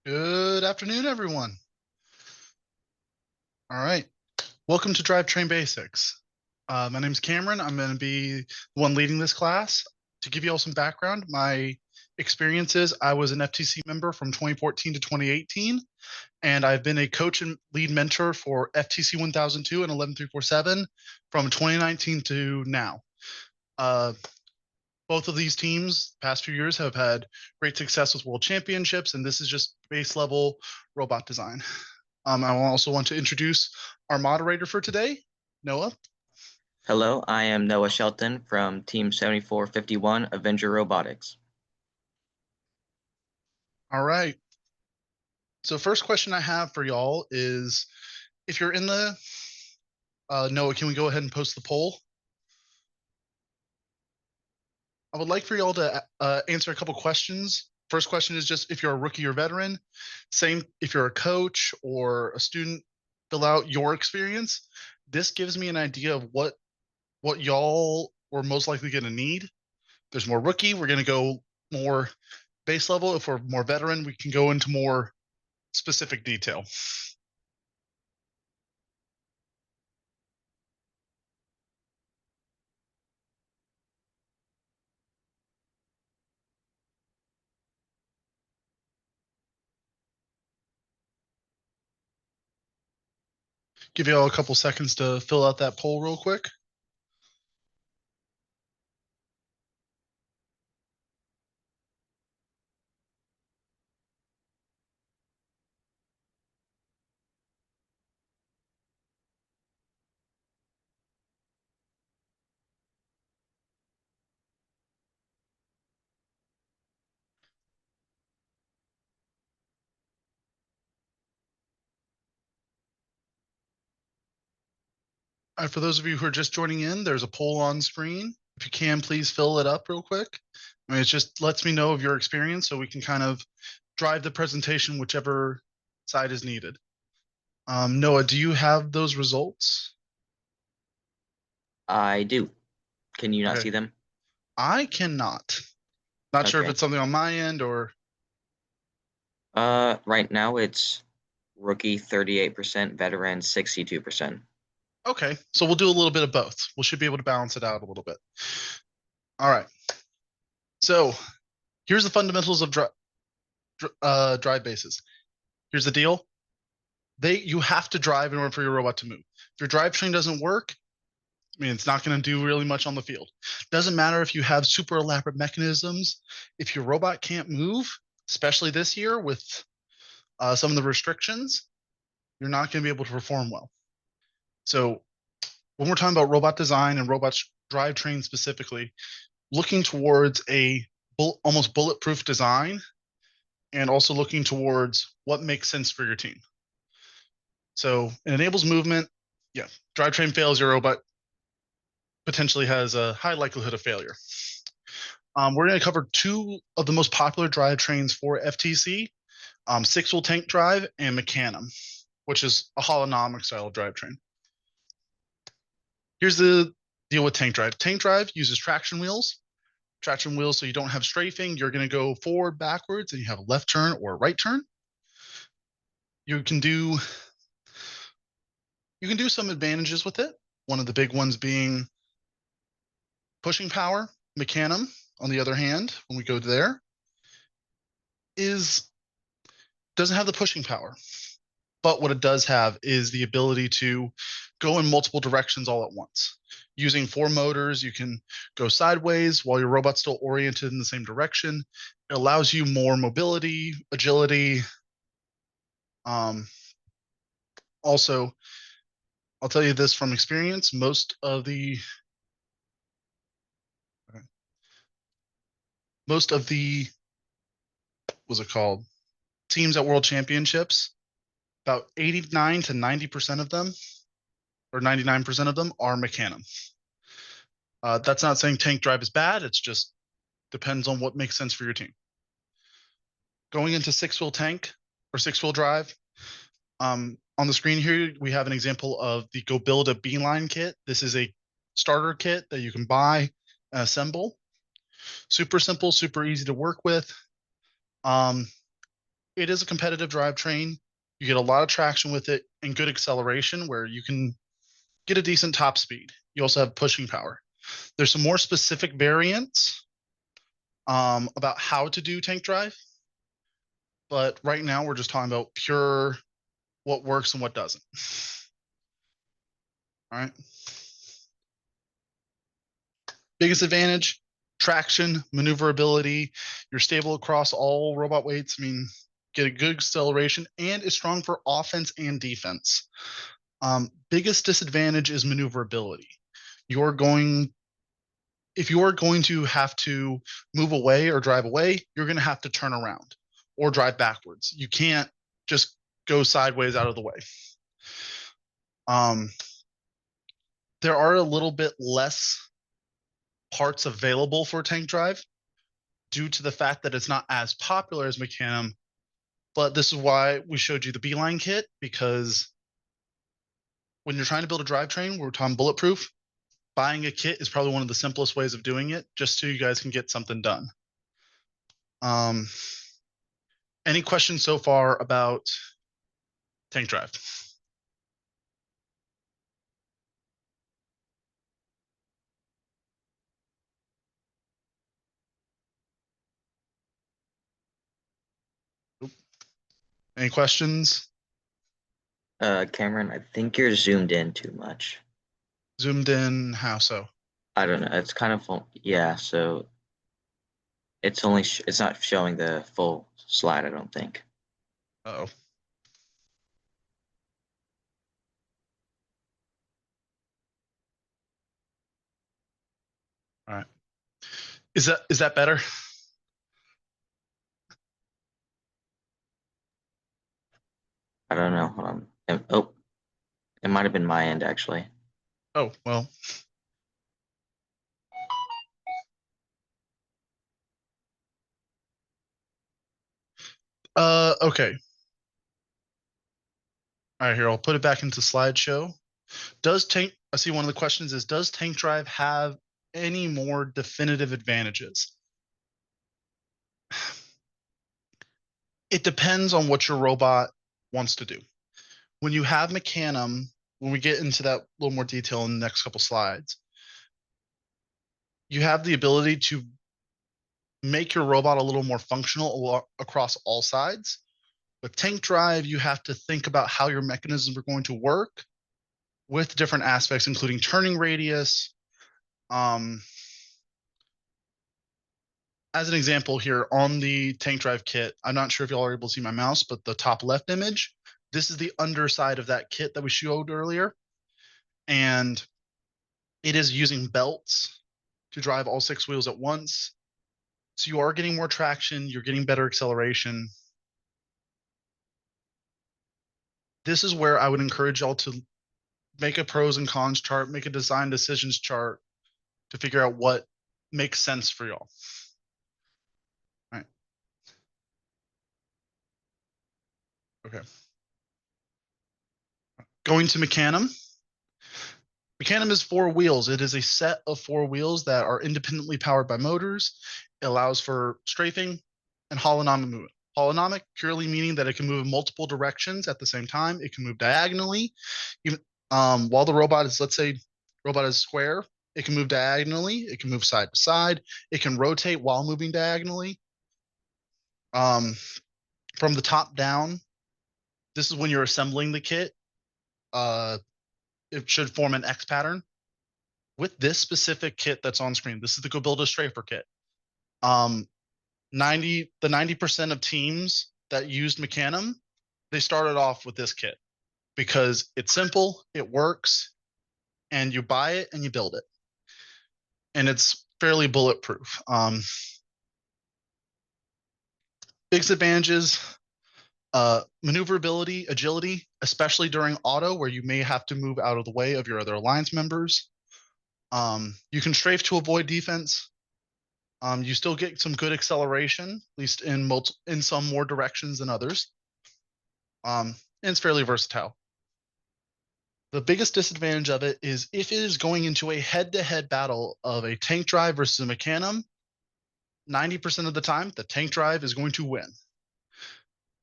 Good afternoon, everyone. All right. Welcome to Drivetrain Basics. My name's Cameron. I'm going to be the one leading this class. To give you all some background, my experiences, I was an FTC member from 2014 to 2018, and I've been a coach and lead mentor for FTC 1002 and 11347 from 2019 to now. Uh, both of these teams, past few years, have had great success with world championships, and this is just base level robot design. I also want to introduce our moderator for today, Noah. Hello, I am Noah Shelton from Team 7451 Avenger Robotics. All right. So first question I have for y'all is, if you're in the Noah, can we go ahead and post the poll? I would like for y'all to answer a couple questions. First question is just if you're a rookie or veteran. Same if you're a coach or a student, fill out your experience. This gives me an idea of what y'all were most likely going to need. There's more rookie. We're going to go more base level. If we're more veteran, we can go into more specific detail. Give you all a couple seconds to fill out that poll real quick. For those of you who are just joining in, there's a poll on screen. If you can, please fill it up real quick. I mean, it just lets me know of your experience so we can kind of drive the presentation whichever side is needed. Noah, do you have those results? I do. Can you not Okay. see them? I cannot. Not sure if Okay. it's something on my end or Right now it's rookie 38%, veteran 62%. okay. So we'll do a little bit of both. We should be able to balance it out a little bit. All right. So here's the fundamentals of drive bases. Here's the deal. You have to drive in order for your robot to move. If your drivetrain doesn't work, I mean, it's not going to do really much on the field. Doesn't matter if you have super elaborate mechanisms. If your robot can't move, especially this year with some of the restrictions, you're not going to be able to perform well. So when we're talking about robot design and robot drivetrain specifically, looking towards a almost bulletproof design and also looking towards what makes sense for your team. So it enables movement. Yeah, drivetrain fails, your robot potentially has a high likelihood of failure. We're going to cover two of the most popular drivetrains for FTC, six-wheel tank drive and Mecanum, which is a holonomic style of drivetrain. Here's the deal with tank drive. Tank drive uses traction wheels. Traction wheels, so you don't have strafing. You're going to go forward, backwards, and you have a left turn or a right turn. You can do some advantages with it. One of the big ones being pushing power. Mecanum, on the other hand, when we go there, is doesn't have the pushing power. But what it does have is the ability to go in multiple directions all at once. Using four motors, you can go sideways while your robot's still oriented in the same direction. It allows you more mobility, agility. Um, Also, I'll tell you this from experience, most of the what's it called teams at world championships, about 89 to 90% of them, or 99% of them, are Mecanum. That's not saying tank drive is bad. It's just depends on what makes sense for your team. Going into six-wheel tank or six-wheel drive, on the screen here, we have an example of the Go Build a Beeline kit. This is a starter kit that you can buy and assemble. Super simple, super easy to work with. Um, it is a competitive drivetrain. You get a lot of traction with it and good acceleration where you can get a decent top speed. You also have pushing power. There's some more specific variants about how to do tank drive, but right now we're just talking about pure what works and what doesn't. All right. Biggest advantage, traction, maneuverability. You're stable across all robot weights. I mean, get a good acceleration and is strong for offense and defense. Biggest disadvantage is maneuverability. You're going, if you are going to have to move away or drive away, you're going to have to turn around or drive backwards. You can't just go sideways out of the way. There are a little bit less parts available for tank drive due to the fact that it's not as popular as Mecanum. But this is why we showed you the Beeline kit, because when you're trying to build a drivetrain, we're talking bulletproof, buying a kit is probably one of the simplest ways of doing it, just so you guys can get something done. Any questions so far about tank drive? Any questions? Cameron, I think you're zoomed in too much. Zoomed in, how so? I don't know. It's kind of yeah. So it's only it's not showing the full slide, I don't think. Uh-oh. All right. Is that better? I don't know. Hold on. Oh, it might have been my end actually. Oh, well. Okay. All right, here, I'll put it back into slideshow. I see one of the questions is, does tank drive have any more definitive advantages? It depends on what your robot wants to do. When you have Mecanum, when we get into that a little more detail in the next couple slides, you have the ability to make your robot a little more functional across all sides. With tank drive, you have to think about how your mechanisms are going to work with different aspects, including turning radius. As an example here on the tank drive kit, I'm not sure if y'all are able to see my mouse, but the top left image, this is the underside of that kit that we showed earlier. And it is using belts to drive all 6 wheels at once. So you are getting more traction, you're getting better acceleration. This is where I would encourage y'all to make a pros and cons chart, make a design decisions chart to figure out what makes sense for y'all. All right. Okay. Going to Mecanum. Mecanum is 4 wheels. It is a set of 4 wheels that are independently powered by motors. It allows for strafing and holonomic movement. Holonomic purely meaning that it can move in multiple directions at the same time. It can move diagonally. Even while the robot is, let's say, robot is square, it can move diagonally. It can move side to side. It can rotate while moving diagonally. From the top down, this is when you're assembling the kit. It should form an X pattern. With this specific kit that's on screen, this is the Go Build a Strafer kit. 90% of teams that used Mecanum, they started off with this kit because it's simple, it works, and you buy it and you build it. And it's fairly bulletproof. Biggest advantages, maneuverability, agility, especially during auto where you may have to move out of the way of your other alliance members. You can strafe to avoid defense. You still get some good acceleration, at least in some more directions than others. And it's fairly versatile. The biggest disadvantage of it is if it is going into a head-to-head battle of a tank drive versus a Mecanum, 90% of the time, the tank drive is going to win.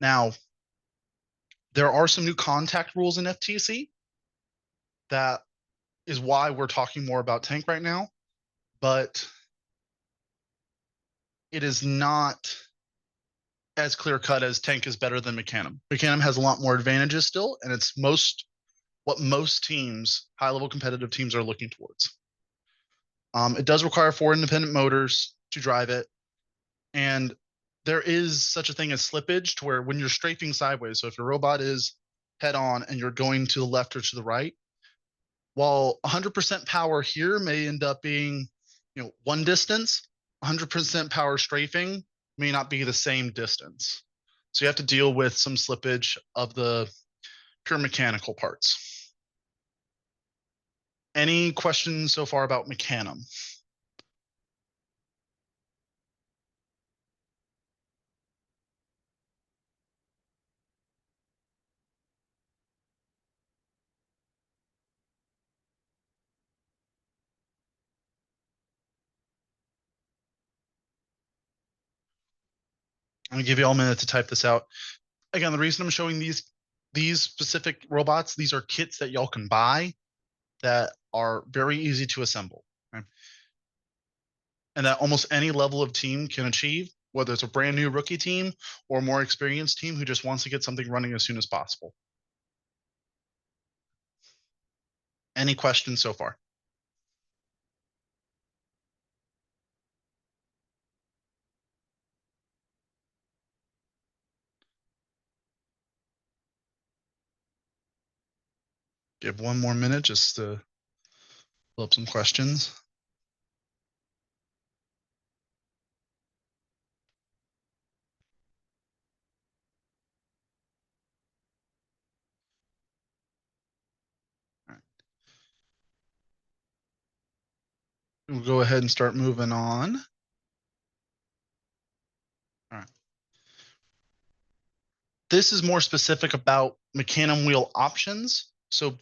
Now, there are some new contact rules in FTC. That is why we're talking more about tank right now, but it is not as clear cut as tank is better than Mechanum. Mechanum has a lot more advantages still, and it's what most teams, high level competitive teams, are looking towards. It does require 4 independent motors to drive it, and there is such a thing as slippage to where when you're strafing sideways, so if your robot is head on and you're going to the left or to the right, while 100% power here may end up being, one distance, 100% power strafing may not be the same distance. So you have to deal with some slippage of the pure mechanical parts. Any questions so far about Mechanum? I'm gonna give you all a minute to type this out. Again, the reason I'm showing these specific robots, these are kits that y'all can buy that are very easy to assemble. Okay? And that almost any level of team can achieve, whether it's a brand new rookie team or a more experienced team who just wants to get something running as soon as possible. Any questions so far? Give one more minute just to pull up some questions. All right. We'll go ahead and start moving on. All right. This is more specific about Mechanum wheel options. So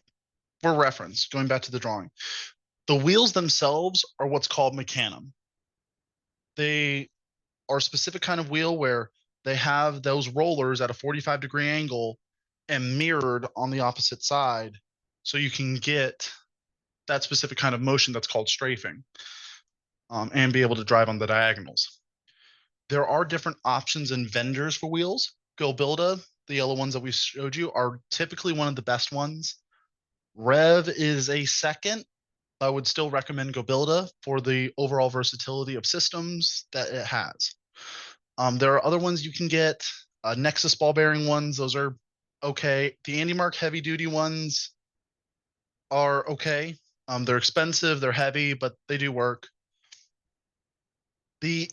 for reference, going back to the drawing, the wheels themselves are what's called Mechanum. They are a specific kind of wheel where they have those rollers at a 45-degree angle and mirrored on the opposite side. So you can get that specific kind of motion that's called strafing, and be able to drive on the diagonals. There are different options and vendors for wheels. GoBuilda, the yellow ones that we showed you, are typically one of the best ones. Rev is a second. I would still recommend GoBuilda for the overall versatility of systems that it has. There are other ones you can get, Nexus ball bearing ones. Those are okay. The Andy Mark heavy duty ones are okay. They're expensive, they're heavy, but they do work. The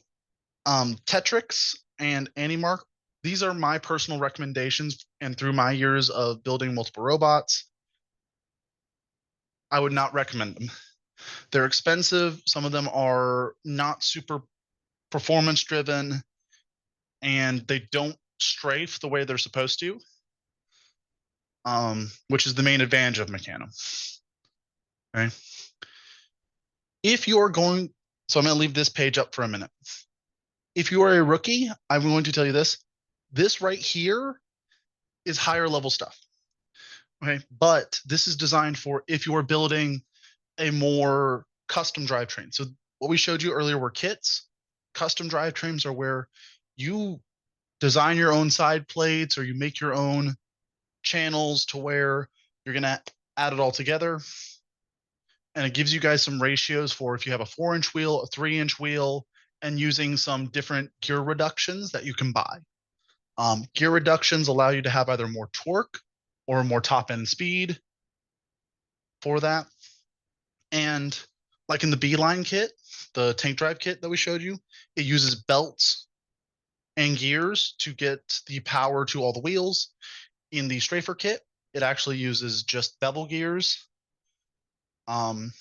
Tetrix and AndyMark, these are my personal recommendations, and through my years of building multiple robots, I would not recommend them. They're expensive. Some of them are not super performance driven, and they don't strafe the way they're supposed to, which is the main advantage of Mechanum. Okay. If you're going, so I'm going to leave this page up for a minute. If you are a rookie, I'm going to tell you this. This right here is higher level stuff. Okay. But this is designed for if you are building a more custom drivetrain. So what we showed you earlier were kits. Custom drivetrains are where you design your own side plates or you make your own channels to where you're going to add it all together. And it gives you guys some ratios for if you have a 4-inch wheel, a 3-inch wheel, and using some different gear reductions that you can buy. Gear reductions allow you to have either more torque or more top end speed for that. And like in the Beeline kit, the tank drive kit that we showed you, it uses belts and gears to get the power to all the wheels. In the Strafer kit, it actually uses just bevel gears. And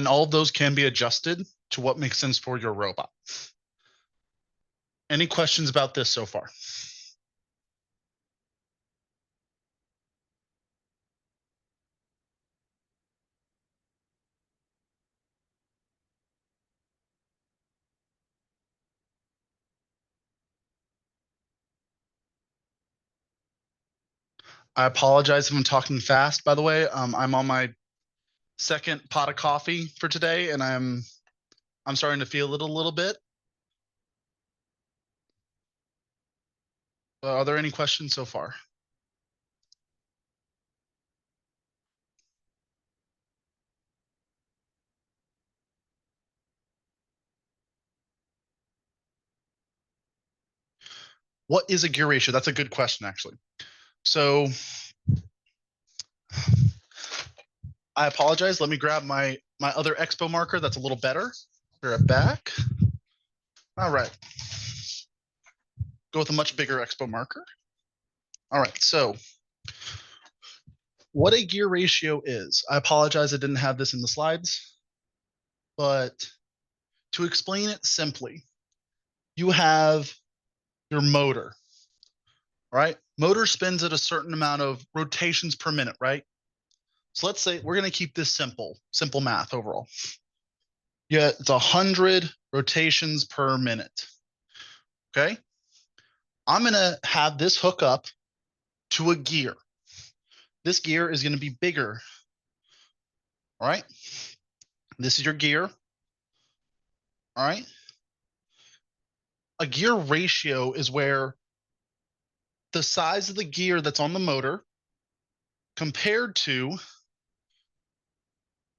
all of those can be adjusted to what makes sense for your robot. Any questions about this so far? I apologize if I'm talking fast, by the way. I'm on my second pot of coffee for today, and I'm starting to feel it a little bit. Are there any questions so far? What is a gear ratio? That's a good question, actually. So I apologize. Let me grab my other expo marker that's a little better. Be right back. All right. Go with a much bigger expo marker. All right. So what a gear ratio is, I apologize I didn't have this in the slides, but to explain it simply, you have your motor, right? Motor spins at a certain amount of rotations per minute, right? So let's say we're going to keep this simple math overall. Yeah, it's 100 rotations per minute. Okay. I'm going to have this hook up to a gear. This gear is going to be bigger. All right. This is your gear. All right. A gear ratio is where the size of the gear that's on the motor compared to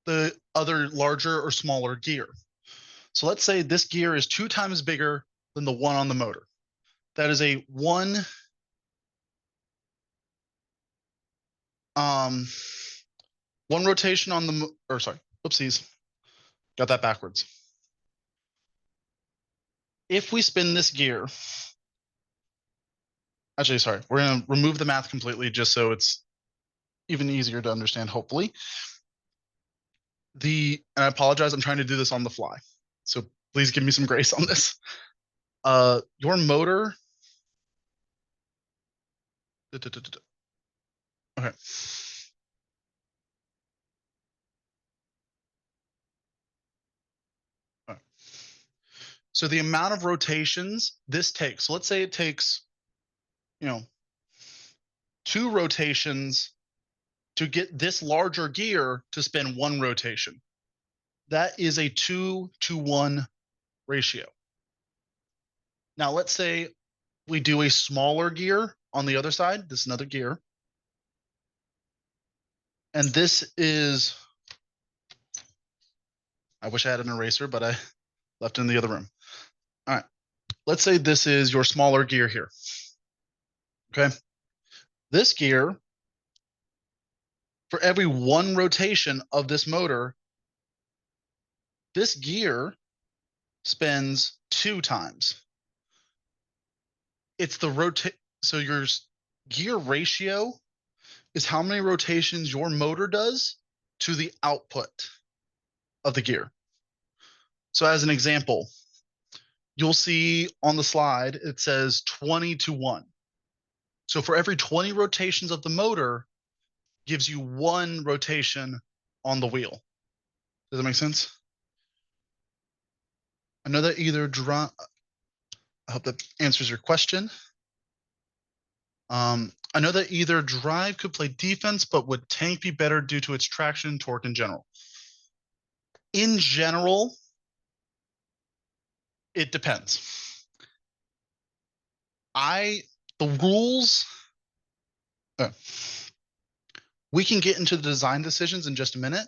the other larger or smaller gear. So let's say this gear is 2 times bigger than the one on the motor. That is a one rotation on the, or sorry, oopsies, got that backwards. If we spin this gear, actually, sorry, we're going to remove the math completely just so it's even easier to understand, hopefully. And I apologize, I'm trying to do this on the fly. So please give me some grace on this. Your motor. Okay. So the amount of rotations this takes, so let's say it takes, 2 rotations to get this larger gear to spin 1 rotation. That is a 2-to-1 ratio. Now let's say we do a smaller gear on the other side. This is another gear. And this is, I wish I had an eraser, but I left it in the other room. All right. Let's say this is your smaller gear here. Okay. This gear, for every 1 rotation of this motor, this gear spins 2 times. It's the rotate. So your gear ratio is how many rotations your motor does to the output of the gear. So as an example, you'll see on the slide, it says 20-to-1. So for every 20 rotations of the motor gives you 1 rotation on the wheel. Does that make sense? I know that I hope that answers your question. I know that either drive could play defense, but would tank be better due to its traction and torque in general? In general, it depends. The rules, we can get into the design decisions in just a minute,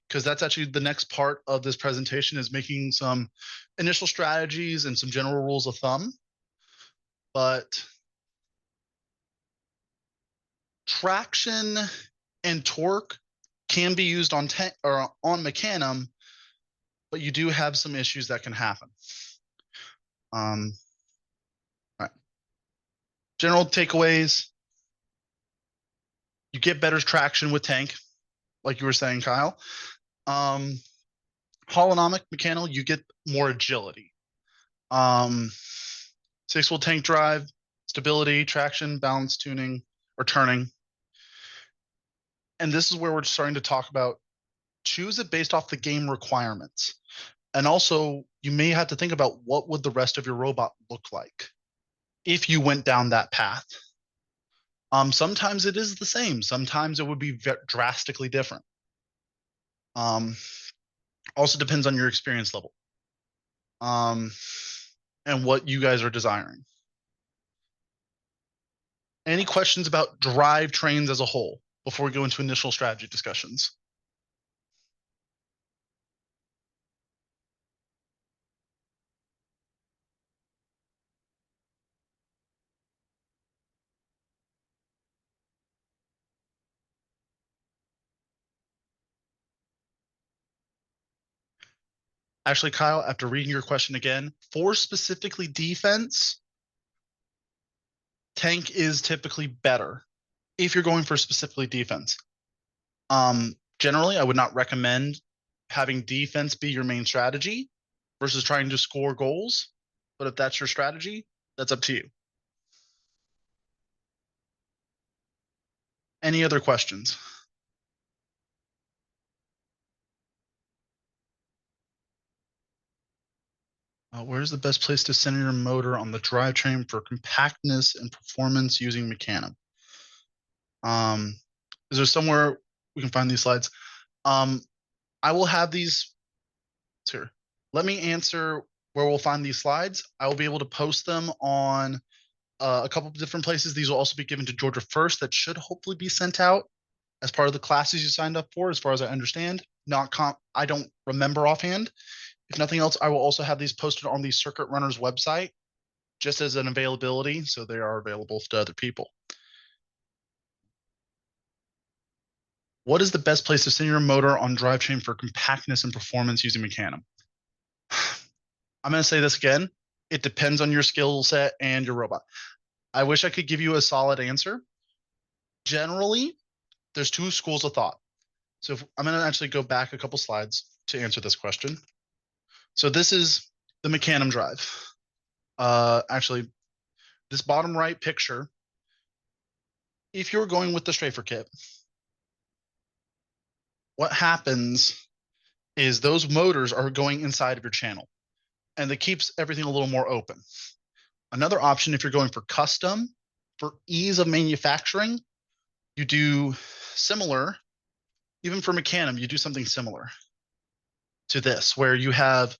because that's actually the next part of this presentation, is making some initial strategies and some general rules of thumb. But traction and torque can be used on Mecanum, but you do have some issues that can happen. All right. General takeaways: you get better traction with tank, like you were saying, Kyle. Holonomic mechanical, you get more agility. 6-volt tank drive, stability, traction, balance, tuning, or turning. And this is where we're starting to talk about choose it based off the game requirements. And also, you may have to think about what would the rest of your robot look like if you went down that path. Sometimes it is the same. Sometimes it would be drastically different. Also depends on your experience level. And what you guys are desiring. Any questions about drivetrains as a whole before we go into initial strategy discussions? Actually, Kyle, after reading your question again, for specifically defense, tank is typically better if you're going for specifically defense. Generally, I would not recommend having defense be your main strategy versus trying to score goals. But if that's your strategy, that's up to you. Any other questions? Where's the best place to center your motor on the drivetrain for compactness and performance using Mecanum? Is there somewhere we can find these slides? I will have these here. Let me answer where we'll find these slides. I will be able to post them on a couple of different places. These will also be given to Georgia First. That should hopefully be sent out as part of the classes you signed up for, as far as I understand. I don't remember offhand. If nothing else, I will also have these posted on the CircuitRunners website, just as an availability, so they are available to other people. What is the best place to send your motor on drivetrain for compactness and performance using Mecanum? I'm going to say this again. It depends on your skill set and your robot. I wish I could give you a solid answer. Generally, there's two schools of thought. So I'm going to actually go back a couple slides to answer this question. So this is the Mecanum drive. Actually, this bottom right picture, if you're going with the Strafer kit, what happens is those motors are going inside of your channel, and it keeps everything a little more open. Another option, if you're going for custom, for ease of manufacturing, you do similar, even for Mecanum, you do something similar to this, where you have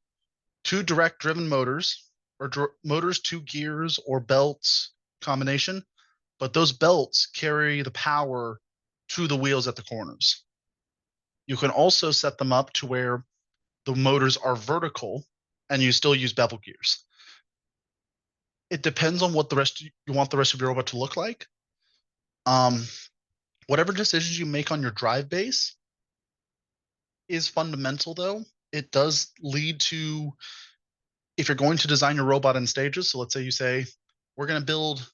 two direct driven motors, or motors, two gears, or belts combination, but those belts carry the power to the wheels at the corners. You can also set them up to where the motors are vertical and you still use bevel gears. It depends on what you want the rest of your robot to look like. Whatever decisions you make on your drive base is fundamental, though. It does lead to, if you're going to design your robot in stages, so let's say you say, we're going to build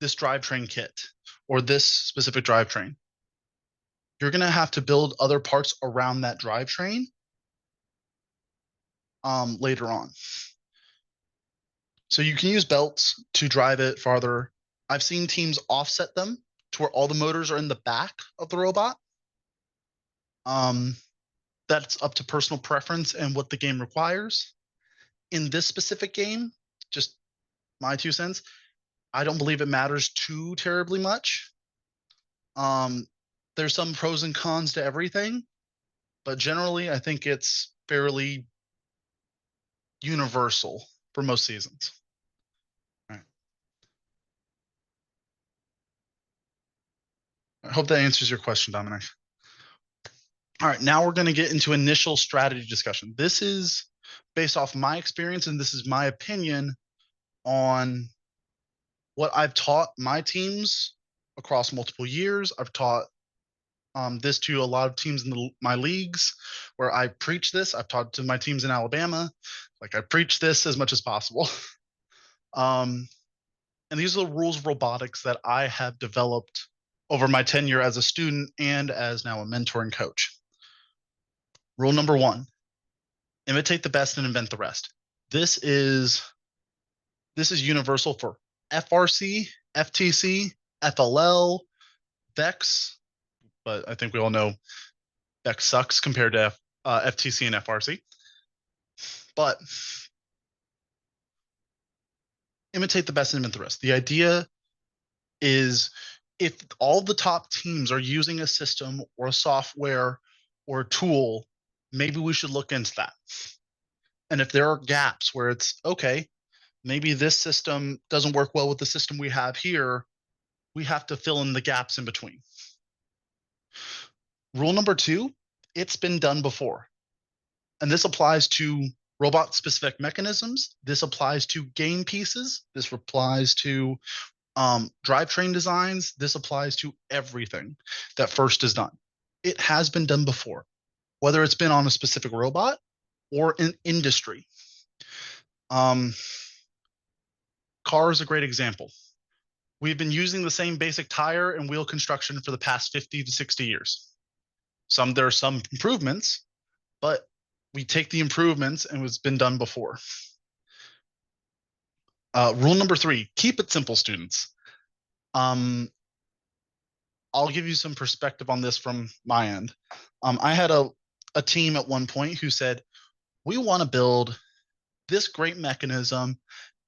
this drivetrain kit or this specific drivetrain, you're going to have to build other parts around that drivetrain later on. So you can use belts to drive it farther. I've seen teams offset them to where all the motors are in the back of the robot. That's up to personal preference and what the game requires. In this specific game, just my 2 cents, I don't believe it matters too terribly much. There's some pros and cons to everything, but generally I think it's fairly universal for most seasons. All right. I hope that answers your question, Dominic. All right, now we're going to get into initial strategy discussion. This is based off my experience, and this is my opinion on what I've taught my teams across multiple years. I've taught this to a lot of teams in my leagues where I preach this. I've taught to my teams in Alabama. Like, I preach this as much as possible. And these are the rules of robotics that I have developed over my tenure as a student and as now a mentor and coach. Rule number 1, imitate the best and invent the rest. This is universal for FRC, FTC, FLL, VEX, but I think we all know VEX sucks compared to FTC and FRC. But imitate the best and invent the rest. The idea is if all the top teams are using a system or a software or a tool, maybe we should look into that. And if there are gaps where it's okay, maybe this system doesn't work well with the system we have here, we have to fill in the gaps in between. Rule number 2, it's been done before. And this applies to robot specific mechanisms. This applies to game pieces. This applies to drivetrain designs. This applies to everything that FIRST has done. It has been done before, whether it's been on a specific robot or in industry. Car is a great example. We've been using the same basic tire and wheel construction for the past 50 to 60 years. There are some improvements, but we take the improvements and it's been done before. Rule number 3, keep it simple, students. I'll give you some perspective on this from my end. I had a team at one point who said, we want to build this great mechanism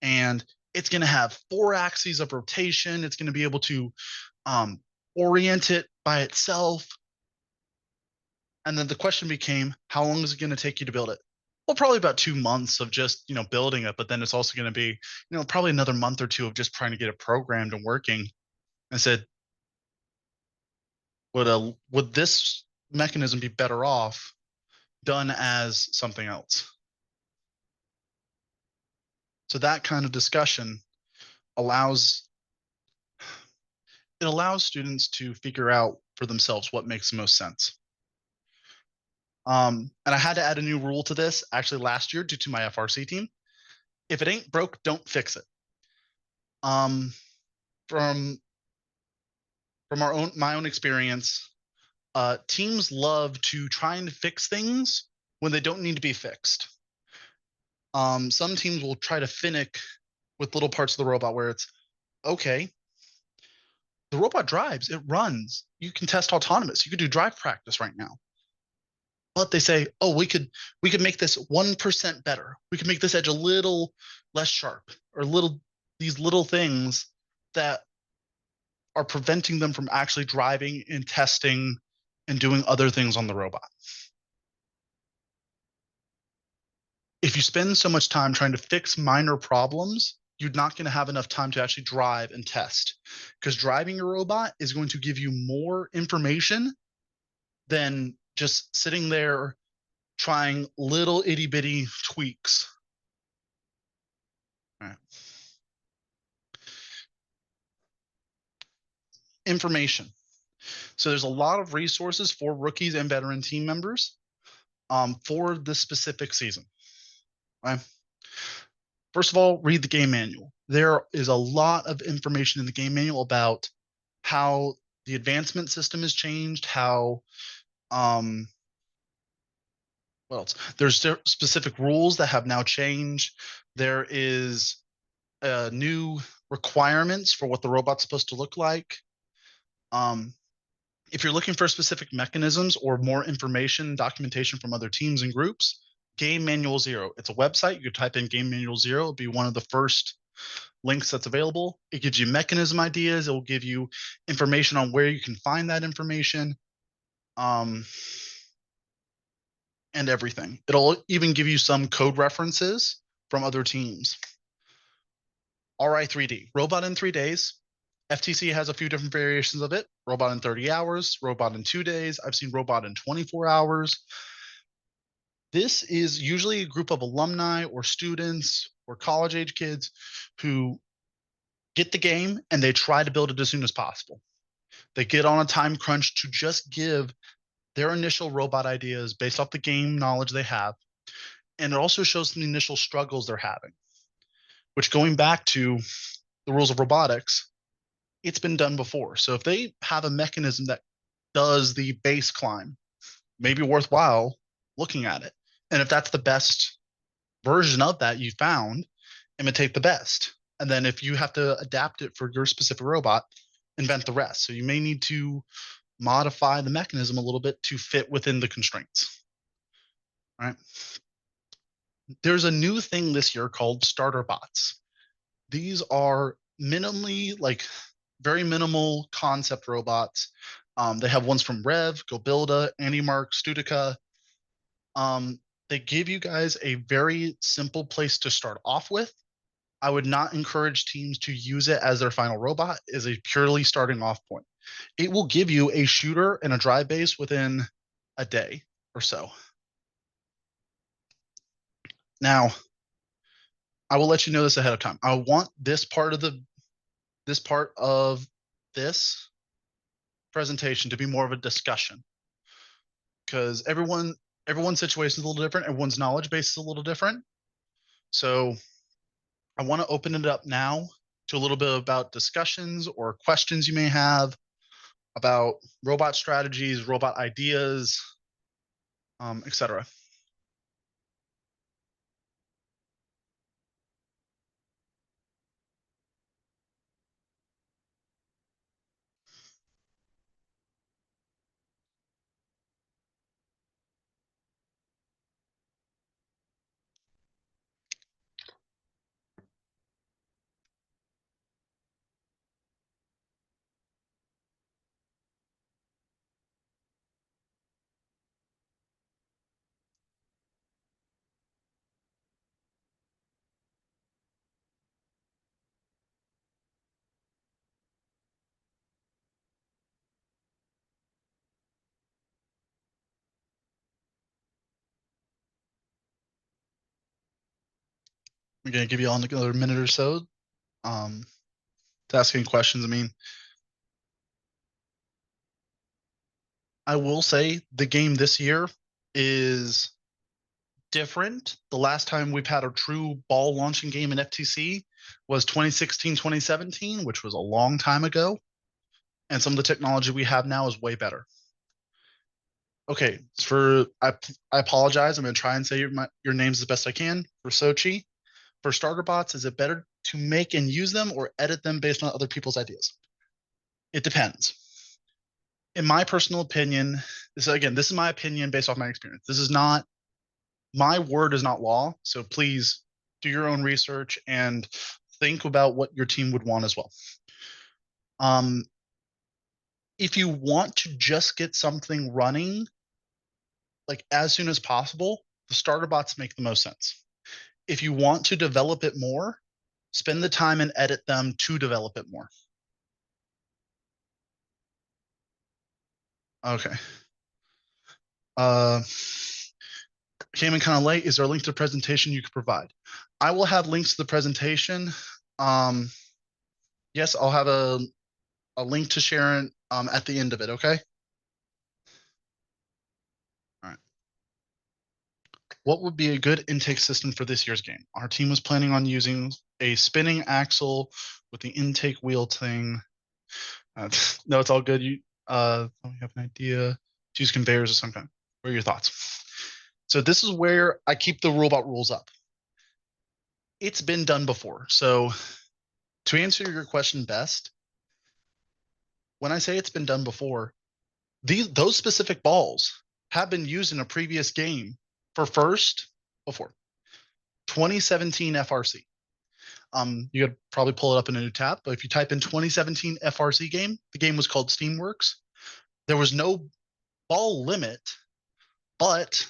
and it's going to have 4 axes of rotation. It's going to be able to orient it by itself. And then the question became, how long is it going to take you to build it? Well, probably about 2 months of just, building it. But then it's also going to be, probably another month or 2 of just trying to get it programmed and working. I said, would this mechanism be better off done as something else? So that kind of discussion allows students to figure out for themselves what makes the most sense. And I had to add a new rule to this actually last year due to my FRC team. If it ain't broke, don't fix it. From my own experience, teams love to try and fix things when they don't need to be fixed. Some teams will try to finick with little parts of the robot where it's okay. The robot drives, it runs. You can test autonomous. You could do drive practice right now. But they say, oh, we could make this 1% better. We could make this edge a little less sharp, or these little things that are preventing them from actually driving and testing and doing other things on the robot. If you spend so much time trying to fix minor problems, you're not going to have enough time to actually drive and test, because driving your robot is going to give you more information than just sitting there trying little itty bitty tweaks. All right. Information. So there's a lot of resources for rookies and veteran team members for this specific season. Right? First of all, read the game manual. There is a lot of information in the game manual about how the advancement system has changed, how what else? There's specific rules that have now changed. There is new requirements for what the robot's supposed to look like. If you're looking for specific mechanisms or more information, documentation from other teams and groups, Game Manual Zero. It's a website. You could type in Game Manual Zero. It'll be one of the first links that's available. It gives you mechanism ideas. It will give you information on where you can find that information, and everything. It'll even give you some code references from other teams. RI3D, Robot in 3 days. FTC has a few different variations of it. Robot in 30 hours, robot in 2 days. I've seen robot in 24 hours. This is usually a group of alumni or students or college age kids who get the game and they try to build it as soon as possible. They get on a time crunch to just give their initial robot ideas based off the game knowledge they have. And it also shows them the initial struggles they're having, which, going back to the rules of robotics, it's been done before. So if they have a mechanism that does the base climb, maybe worthwhile looking at it. And if that's the best version of that you found, imitate the best. And then if you have to adapt it for your specific robot, invent the rest. So you may need to modify the mechanism a little bit to fit within the constraints. All right. There's a new thing this year called starter bots. These are minimally, like, very minimal concept robots. They have ones from Rev, GoBuilda, AndyMark, Studica. They give you guys a very simple place to start off with. I would not encourage teams to use it as their final robot, as a purely starting off point. It will give you a shooter and a drive base within a day or so. Now, I will let you know this ahead of time. I want this part of this presentation to be more of a discussion, because everyone's situation is a little different. Everyone's knowledge base is a little different. So I want to open it up now to a little bit about discussions or questions you may have about robot strategies, robot ideas, etc. I'm going to give you all another minute or so to ask any questions. I mean, I will say the game this year is different. The last time we've had a true ball launching game in FTC was 2016, 2017, which was a long time ago. And some of the technology we have now is way better. Okay, I apologize. I'm going to try and say your names as best I can. For Sochi, for starter bots, is it better to make and use them or edit them based on other people's ideas? It depends. In my personal opinion, this is my opinion based off my experience. This is not my word is not law. So please do your own research and think about what your team would want as well. If you want to just get something running like as soon as possible, the starter bots make the most sense. If you want to develop it more, spend the time and edit them to develop it more. Okay. Came in kind of late. Is there a link to the presentation you could provide? I will have links to the presentation. Yes, I'll have a link to Sharon at the end of it. Okay. All right. What would be a good intake system for this year's game? Our team was planning on using a spinning axle with the intake wheel thing. No, it's all good. You have an idea to use conveyors of some kind. What are your thoughts? So this is where I keep the robot rules up. It's been done before. So to answer your question best, when I say it's been done before, those specific balls have been used in a previous game for first before 2017 FRC. You could probably pull it up in a new tab, but if you type in 2017 FRC game, the game was called Steamworks. There was no ball limit, but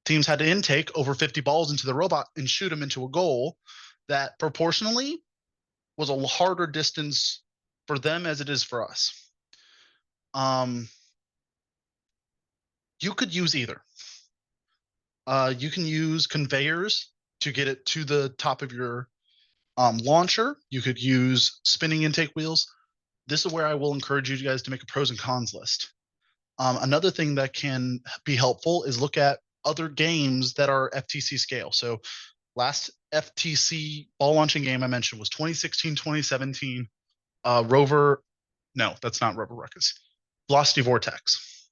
teams had to intake over 50 balls into the robot and shoot them into a goal that proportionally was a harder distance for them as it is for us. You could use either. You can use conveyors to get it to the top of your launcher. You could use spinning intake wheels. This is where I will encourage you guys to make a pros and cons list. Another thing that can be helpful is look at other games that are FTC scale. So last FTC ball launching game I mentioned was 2016, 2017 Rover. No, that's not Rover Ruckus. Velocity Vortex.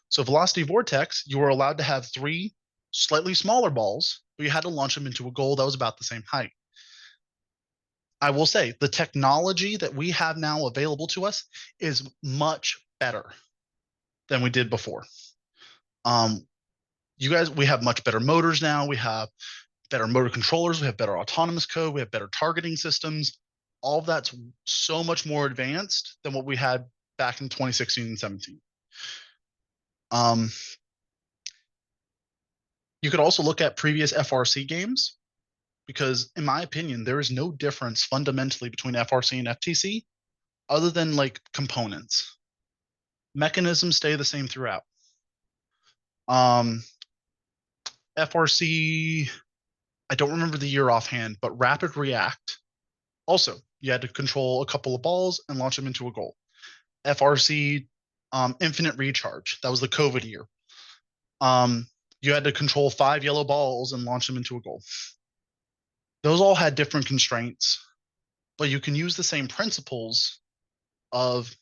So Velocity Vortex, you were allowed to have 3 slightly smaller balls, but you had to launch them into a goal that was about the same height. I will say the technology that we have now available to us is much better than we did before. We have much better motors now. We have better motor controllers. We have better autonomous code. We have better targeting systems. all of that's so much more advanced than what we had back in 2016 and 17. You could also look at previous FRC games because, in my opinion, there is no difference fundamentally between FRC and FTC other than like components. Mechanisms stay the same throughout. FRC, I don't remember the year offhand, but Rapid React. Also, you had to control a couple of balls and launch them into a goal. FRC, Infinite Recharge. That was the COVID year. You had to control 5 yellow balls and launch them into a goal. Those all had different constraints, but you can use the same principles of,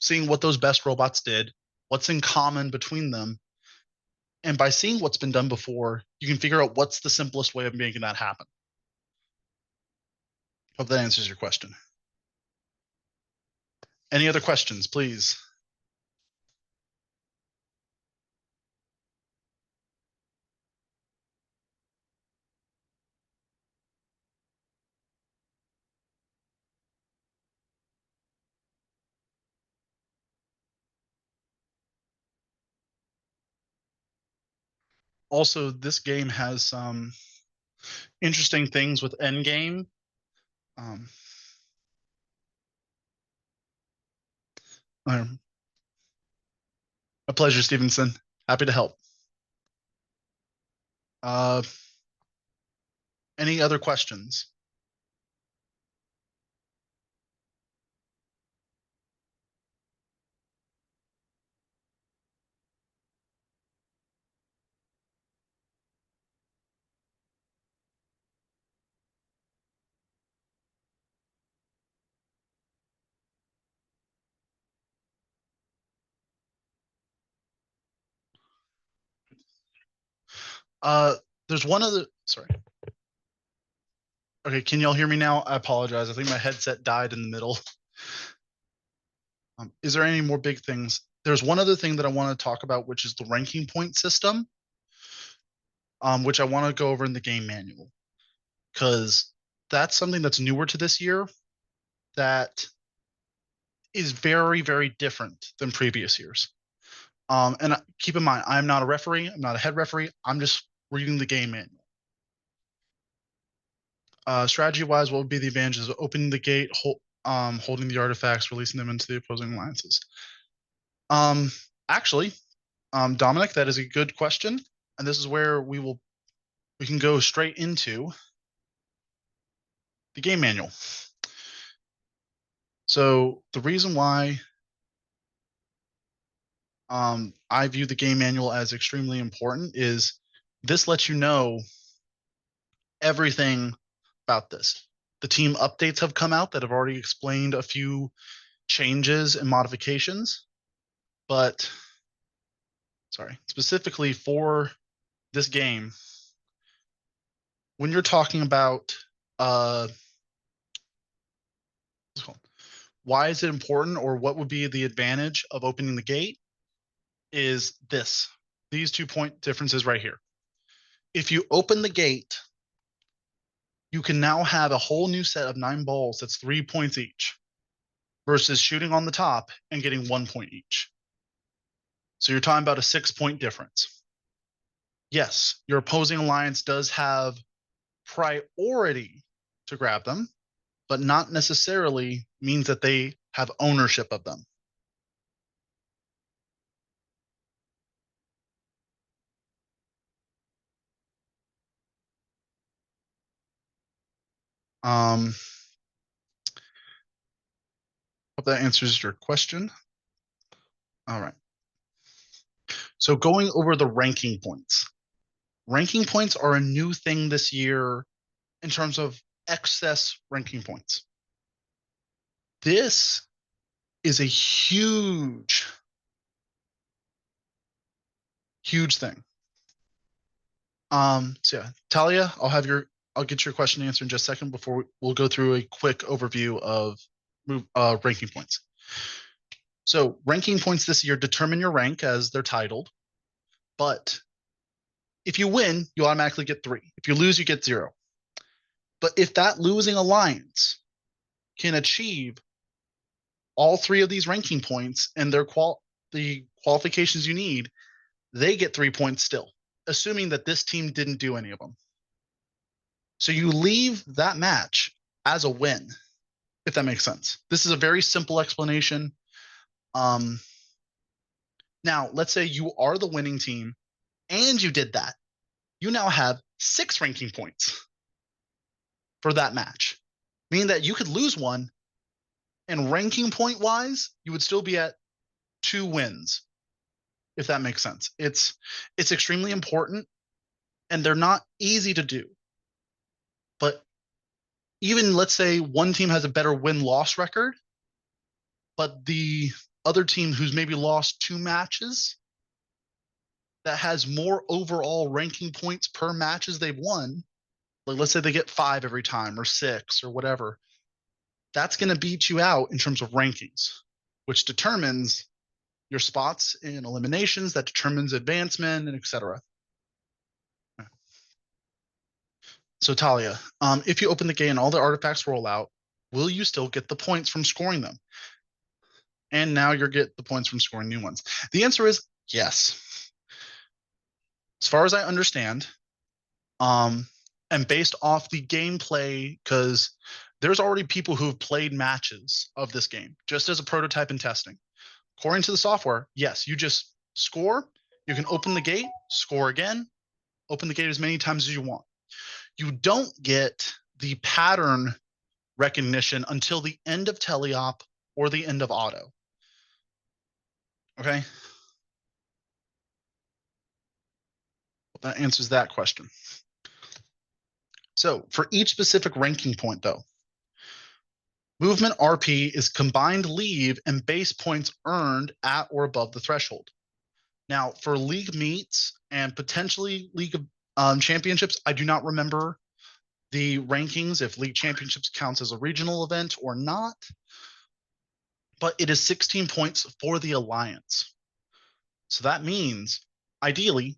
seeing what those best robots did, what's in common between them. And by seeing what's been done before, you can figure out what's the simplest way of making that happen. Hope that answers your question. Any other questions, please? Also, this game has some interesting things with endgame. A pleasure, Stevenson. Happy to help. Any other questions? There's one other, sorry. Okay, can y'all hear me now? I apologize. I think my headset died in the middle. Is there any more big things? There's one other thing that I want to talk about, which is the ranking point system, which I want to go over in the game manual, because that's something that's newer to this year that is very, very different than previous years. And keep in mind, I'm not a referee. I'm not a head referee. I'm just reading the game manual. Strategy-wise, what would be the advantages of opening the gate, holding the artifacts, releasing them into the opposing alliances? Actually, Dominic, that is a good question, and this is where we can go straight into the game manual. So the reason why I view the game manual as extremely important is this lets you know everything about this. The team updates have come out that have already explained a few changes and modifications, but specifically for this game, when you're talking about why is it important or what would be the advantage of opening the gate is these 2-point differences right here. If you open the gate, you can now have a whole new set of 9 balls that's 3 points each versus shooting on the top and getting 1 point each. So you're talking about a 6-point difference. Yes, your opposing alliance does have priority to grab them, but not necessarily means that they have ownership of them. Hope that answers your question. All right. So going over the ranking points. Ranking points are a new thing this year in terms of excess ranking points. This is a huge thing. So yeah, Talia, I'll get your question answered in just a second before we'll go through a quick overview of ranking points. So ranking points this year determine your rank as they're titled, but if you win, you automatically get 3. If you lose, you get 0. But if that losing alliance can achieve all 3 of these ranking points and the qualifications you need, they get 3 points still, assuming that this team didn't do any of them. So you leave that match as a win, if that makes sense. This is a very simple explanation. Now, let's say you are the winning team and you did that. You now have 6 ranking points for that match, meaning that you could lose one, and ranking point wise, you would still be at 2 wins, if that makes sense. It's extremely important, and they're not easy to do. But even let's say one team has a better win-loss record, but the other team who's maybe lost 2 matches that has more overall ranking points per matches they've won, like let's say they get 5 every time or 6 or whatever, that's going to beat you out in terms of rankings, which determines your spots in eliminations, that determines advancement, and etc. So Talia, if you open the game and all the artifacts roll out, will you still get the points from scoring them? And now you'll get the points from scoring new ones. The answer is yes. As far as I understand, and based off the gameplay, because there's already people who have played matches of this game, just as a prototype and testing. According to the software, yes, you just score, you can open the gate, score again, open the gate as many times as you want. You don't get the pattern recognition until the end of teleop or the end of auto. Okay? That answers that question. So for each specific ranking point, though, movement RP is combined leave and base points earned at or above the threshold. Now, for league meets and potentially league of championships, I do not remember the rankings, if league championships counts as a regional event or not, but it is 16 points for the alliance. So that means, ideally,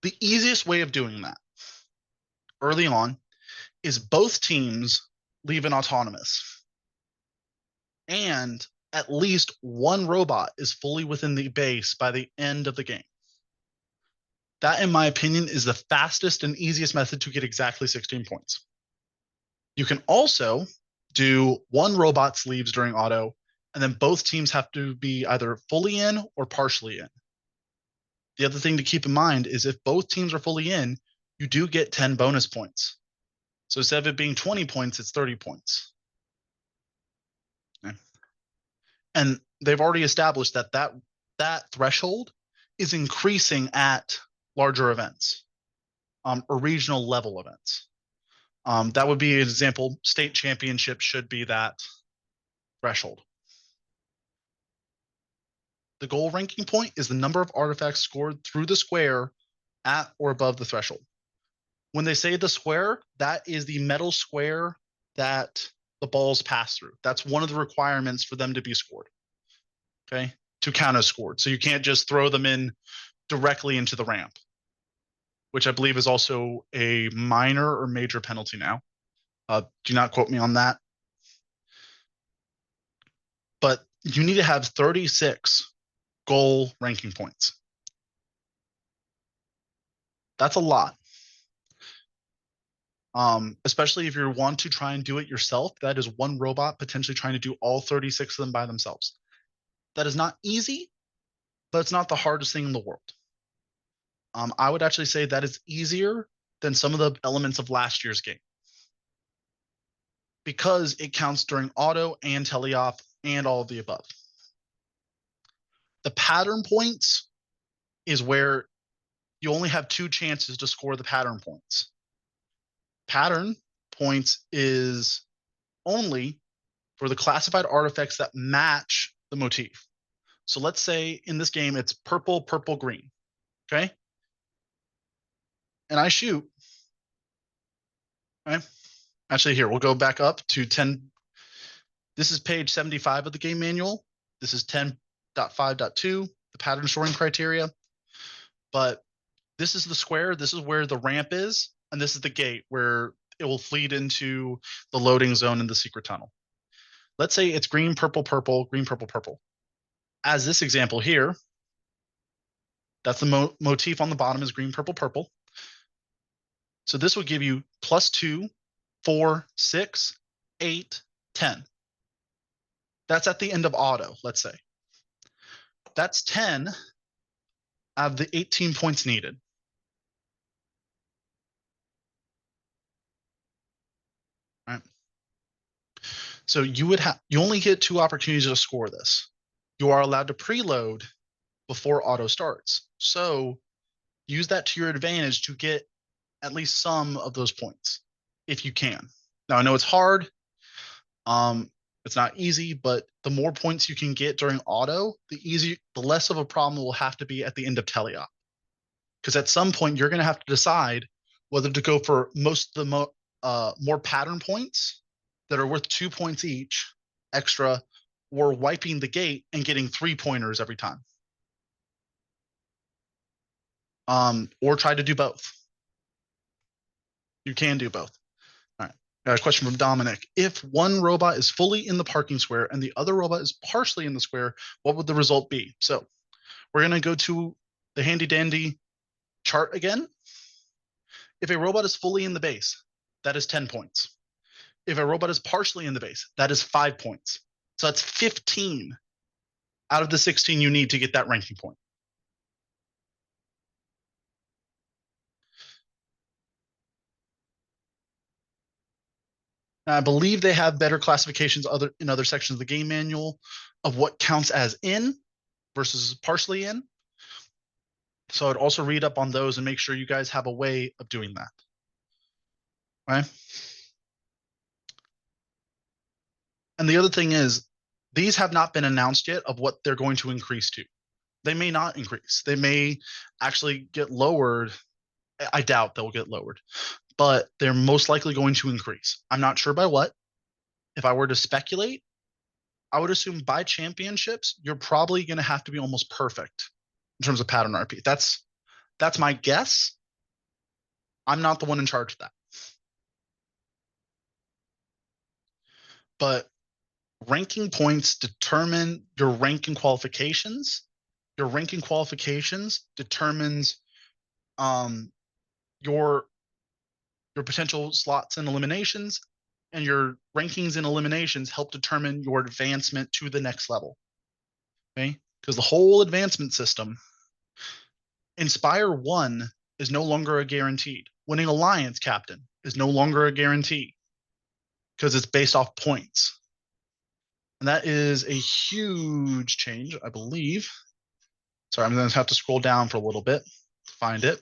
the easiest way of doing that early on is both teams leave an autonomous, and at least one robot is fully within the base by the end of the game. That, in my opinion, is the fastest and easiest method to get exactly 16 points. You can also do one robot's leaves during auto, and then both teams have to be either fully in or partially in. The other thing to keep in mind is if both teams are fully in, you do get 10 bonus points. So instead of it being 20 points, it's 30 points. Okay. And they've already established that threshold is increasing at larger events, or regional level events. That would be an example. State championship should be that threshold. The goal ranking point is the number of artifacts scored through the square at or above the threshold. When they say the square, that is the metal square that the balls pass through. That's one of the requirements for them to be scored, okay, to count as scored. So you can't just throw them in directly into the ramp, which I believe is also a minor or major penalty now. Do not quote me on that. But you need to have 36 goal ranking points. That's a lot. Especially if you want to try and do it yourself, that is one robot potentially trying to do all 36 of them by themselves. That is not easy, but it's not the hardest thing in the world. I would actually say that is easier than some of the elements of last year's game, because it counts during auto and teleop and all of the above. The pattern points is where you only have 2 chances to score the pattern points. Pattern points is only for the classified artifacts that match the motif. So let's say in this game, it's purple, purple, green, okay? And I shoot, okay? Actually, here, we'll go back up to 10. This is page 75 of the game manual. This is 10.5.2, the pattern scoring criteria. But this is the square. This is where the ramp is. And this is the gate where it will feed into the loading zone in the secret tunnel. Let's say it's green, purple, purple, green, purple, purple. As this example here, that's the motif on the bottom is green, purple, purple. So this would give you +2, 4, 6, 8, 10. That's at the end of auto, let's say. That's 10 out of the 18 points needed. Right. So you only get 2 opportunities to score this. You are allowed to preload before auto starts. So use that to your advantage to get at least some of those points if you can. Now I know it's hard. It's not easy, but the more points you can get during auto, the less of a problem it will have to be at the end of teleop. Because at some point you're going to have to decide whether to go for most of the more pattern points that are worth 2 points each extra, or wiping the gate and getting 3-pointers every time. Or try to do both. You can do both. All right. Got a question from Dominic. If one robot is fully in the parking square and the other robot is partially in the square, what would the result be? So we're going to go to the handy dandy chart again. If a robot is fully in the base, that is 10 points. If a robot is partially in the base, that is 5 points. So that's 15 out of the 16 you need to get that ranking point. I believe they have better classifications in other sections of the game manual of what counts as in versus partially in. So I'd also read up on those and make sure you guys have a way of doing that. Right? And the other thing is, these have not been announced yet of what they're going to increase to. They may not increase. They may actually get lowered. I doubt they'll get lowered, but they're most likely going to increase. I'm not sure by what. If I were to speculate, I would assume by championships, you're probably going to have to be almost perfect in terms of pattern RP. That's my guess. I'm not the one in charge of that. But ranking points determine your ranking qualifications. Your ranking qualifications determines your potential slots and eliminations, and your rankings and eliminations help determine your advancement to the next level. Okay? Because the whole advancement system, Inspire 1 is no longer a guaranteed. Winning Alliance Captain is no longer a guarantee because it's based off points. And that is a huge change, I believe. Sorry, I'm going to have to scroll down for a little bit to find it.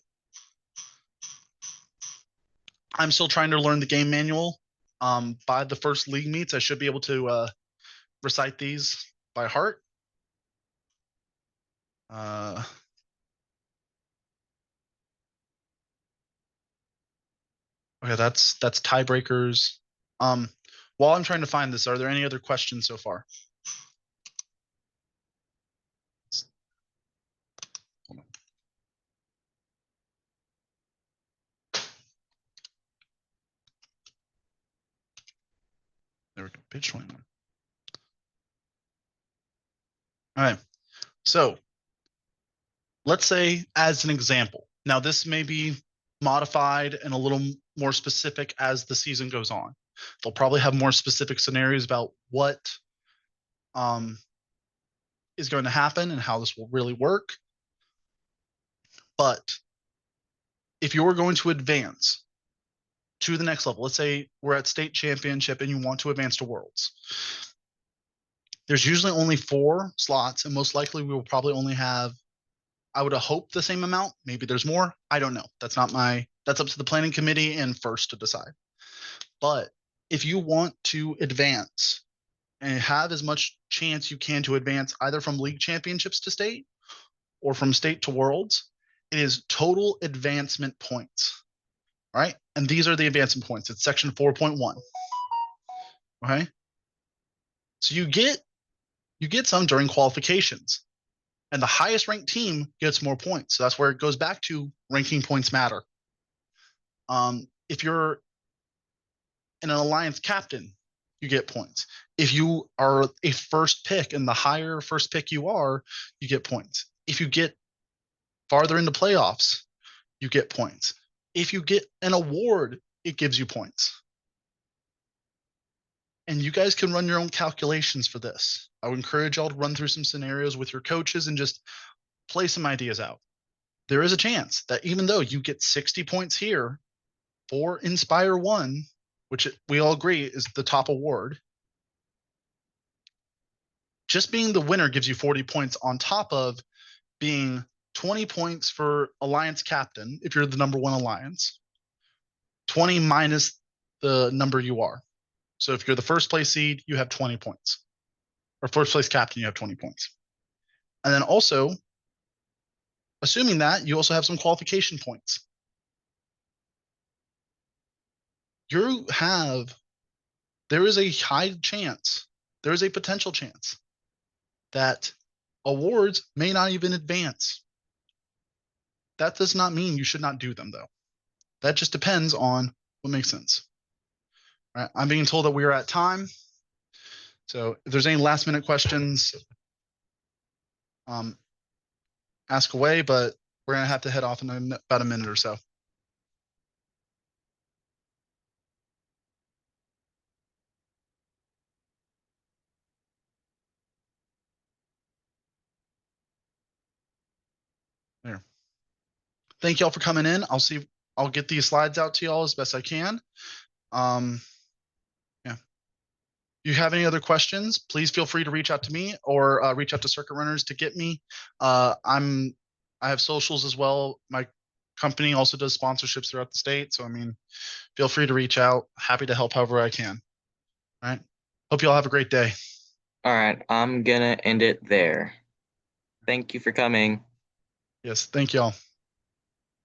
I'm still trying to learn the game manual. By the first league meets, I should be able to recite these by heart. Okay, that's tiebreakers. While I'm trying to find this, are there any other questions so far? Hold on. There we go, page 21. All right, so let's say as an example, now this may be modified and a little more specific as the season goes on. They'll probably have more specific scenarios about what is going to happen and how this will really work. But if you're going to advance to the next level, let's say we're at state championship and you want to advance to worlds, there's usually only 4 slots, and most likely we will probably only have, I would hope, the same amount. Maybe there's more. I don't know. That's up to the planning committee and FIRST to decide. But if you want to advance and have as much chance you can to advance either from league championships to state or from state to worlds, it is total advancement points. All right. And these are the advancement points. It's section 4.1. Okay. So you get some during qualifications, and the highest ranked team gets more points. So that's where it goes back to ranking points matter. If you're and an alliance captain, you get points. If you are a first pick, and the higher first pick you are, you get points. If you get farther into playoffs, you get points. If you get an award, it gives you points. And you guys can run your own calculations for this. I would encourage y'all to run through some scenarios with your coaches and just play some ideas out. There is a chance that even though you get 60 points here for Inspire 1, which we all agree is the top award, just being the winner gives you 40 points on top of being 20 points for Alliance Captain if you're the number 1 alliance, 20 minus the number you are. So if you're the first place seed, you have 20 points. Or first place captain, you have 20 points. And then also, assuming that, you also have some qualification points. There is a high chance, there is a potential chance that awards may not even advance. That does not mean you should not do them, though. That just depends on what makes sense. All right, I'm being told that we are at time. So if there's any last minute questions, ask away, but we're gonna have to head off in about a minute or so. There. Thank y'all for coming in. I'll get these slides out to y'all as best I can. Yeah. If you have any other questions, please feel free to reach out to me or reach out to CircuitRunners to get me. I have socials as well. My company also does sponsorships throughout the state. So, I mean, feel free to reach out. Happy to help however I can. All right. Hope you all have a great day. All right, I'm gonna end it there. Thank you for coming. Yes. Thank y'all.